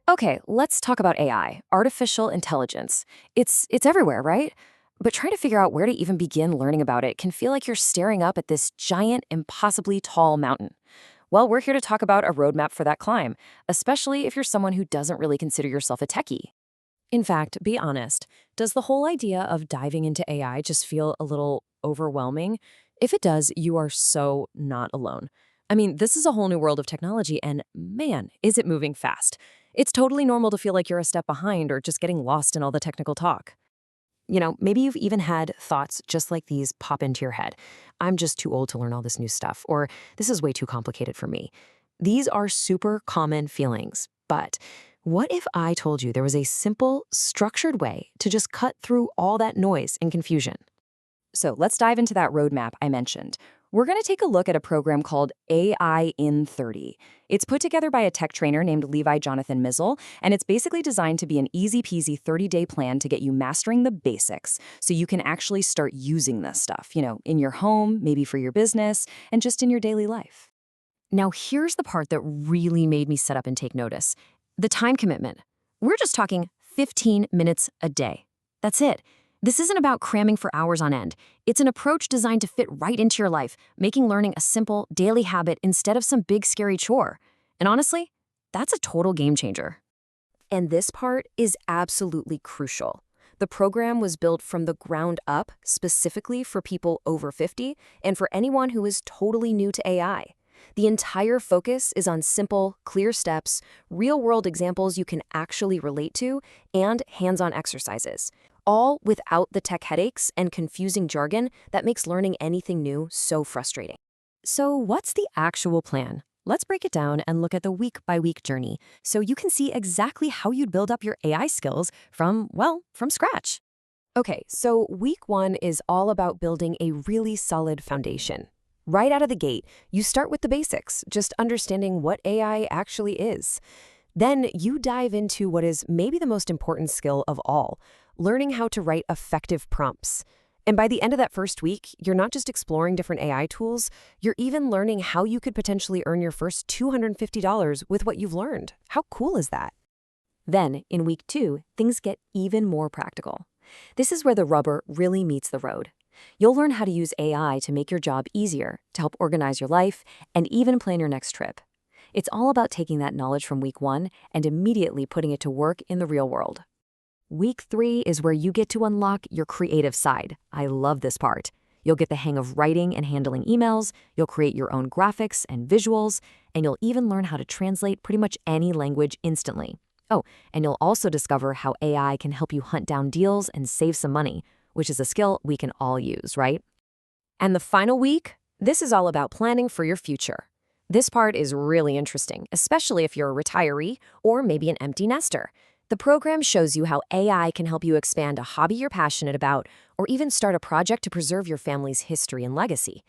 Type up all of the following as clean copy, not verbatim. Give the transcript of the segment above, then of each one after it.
Okay, let's talk about AI, artificial intelligence. It's everywhere, right? But trying to figure out where to even begin learning about it can feel like you're staring up at this giant, impossibly tall mountain. Well, we're here to talk about a roadmap for that climb, especially if you're someone who doesn't really consider yourself a techie. In fact, be honest, does the whole idea of diving into AI just feel a little overwhelming? If it does, you are so not alone. I mean, this is a whole new world of technology, and man, is it moving fast. It's totally normal to feel like you're a step behind or just getting lost in all the technical talk. Maybe you've even had thoughts just like these pop into your head. I'm just too old to learn all this new stuff, or this is way too complicated for me. These are super common feelings, but what if I told you there was a simple, structured way to just cut through all that noise and confusion? So let's dive into that roadmap I mentioned. We're going to take a look at a program called AI in 30. It's put together by a tech trainer named Levi Jonathan Mizel, and it's basically designed to be an easy peasy 30-day plan to get you mastering the basics so you can actually start using this stuff, in your home, maybe for your business, and just in your daily life. Now, here's the part that really made me sit up and take notice. The time commitment. We're just talking 15 minutes a day. That's it. This isn't about cramming for hours on end. It's an approach designed to fit right into your life, making learning a simple, daily habit instead of some big, scary chore. And honestly, that's a total game changer. And this part is absolutely crucial. The program was built from the ground up specifically for people over 50 and for anyone who is totally new to AI. The entire focus is on simple, clear steps, real-world examples you can actually relate to, and hands-on exercises, all without the tech headaches and confusing jargon that makes learning anything new so frustrating. So what's the actual plan? Let's break it down and look at the week-by-week journey so you can see exactly how you'd build up your AI skills from scratch. Okay, so week 1 is all about building a really solid foundation. Right out of the gate, you start with the basics, just understanding what AI actually is. Then you dive into what is maybe the most important skill of all, learning how to write effective prompts. And by the end of that first week, you're not just exploring different AI tools, you're even learning how you could potentially earn your first $250 with what you've learned. How cool is that? Then, in week 2, things get even more practical. This is where the rubber really meets the road. You'll learn how to use AI to make your job easier, to help organize your life, and even plan your next trip. It's all about taking that knowledge from week 1 and immediately putting it to work in the real world. Week 3 is where you get to unlock your creative side. I love this part. You'll get the hang of writing and handling emails, you'll create your own graphics and visuals, and you'll even learn how to translate pretty much any language instantly. Oh, and you'll also discover how AI can help you hunt down deals and save some money, which is a skill we can all use, right? And the final week, this is all about planning for your future. This part is really interesting, especially if you're a retiree or maybe an empty nester. The program shows you how AI can help you expand a hobby you're passionate about or even start a project to preserve your family's history and legacy.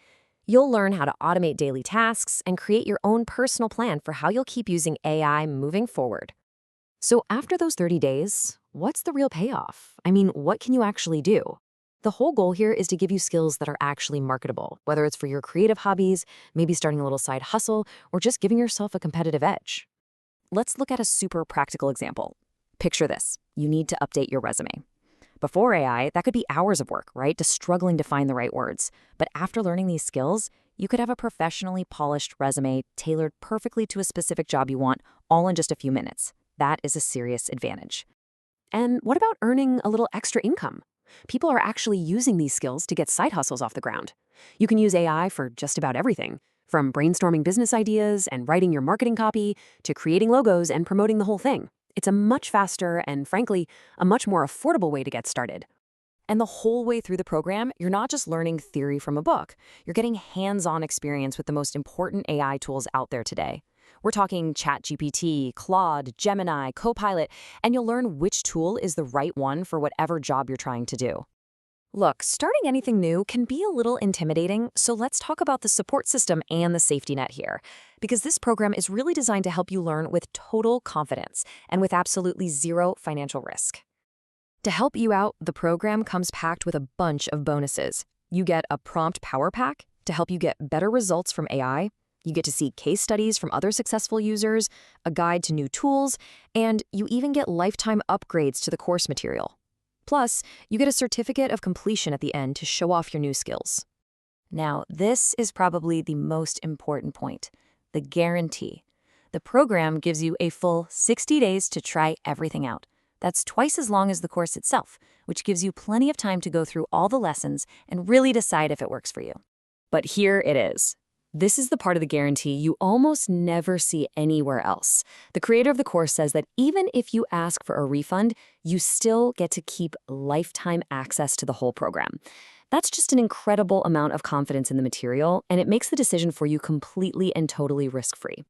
You'll learn how to automate daily tasks and create your own personal plan for how you'll keep using AI moving forward. So after those 30 days, what's the real payoff? I mean, what can you actually do? The whole goal here is to give you skills that are actually marketable, whether it's for your creative hobbies, maybe starting a little side hustle, or just giving yourself a competitive edge. Let's look at a super practical example. Picture this. You need to update your resume. Before AI, that could be hours of work, right? Just struggling to find the right words. But after learning these skills, you could have a professionally polished resume tailored perfectly to a specific job you want, all in just a few minutes. That is a serious advantage. And what about earning a little extra income? People are actually using these skills to get side hustles off the ground. You can use AI for just about everything, from brainstorming business ideas and writing your marketing copy to creating logos and promoting the whole thing. It's a much faster and, frankly, a much more affordable way to get started. And the whole way through the program, you're not just learning theory from a book. You're getting hands-on experience with the most important AI tools out there today. We're talking ChatGPT, Claude, Gemini, CoPilot, and you'll learn which tool is the right one for whatever job you're trying to do. Look, starting anything new can be a little intimidating, so let's talk about the support system and the safety net here, because this program is really designed to help you learn with total confidence and with absolutely zero financial risk. To help you out, the program comes packed with a bunch of bonuses. You get a prompt power pack to help you get better results from AI. You get to see case studies from other successful users, a guide to new tools, and you even get lifetime upgrades to the course material. Plus, you get a certificate of completion at the end to show off your new skills. Now, this is probably the most important point, the guarantee. The program gives you a full 60 days to try everything out. That's twice as long as the course itself, which gives you plenty of time to go through all the lessons and really decide if it works for you. But here it is. This is the part of the guarantee you almost never see anywhere else. The creator of the course says that even if you ask for a refund, you still get to keep lifetime access to the whole program. That's just an incredible amount of confidence in the material, and it makes the decision for you completely and totally risk-free.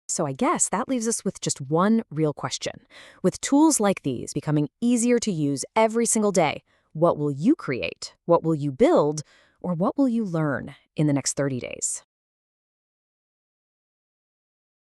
So I guess that leaves us with just one real question. With tools like these becoming easier to use every single day, what will you create? What will you build? Or what will you learn in the next 30 days?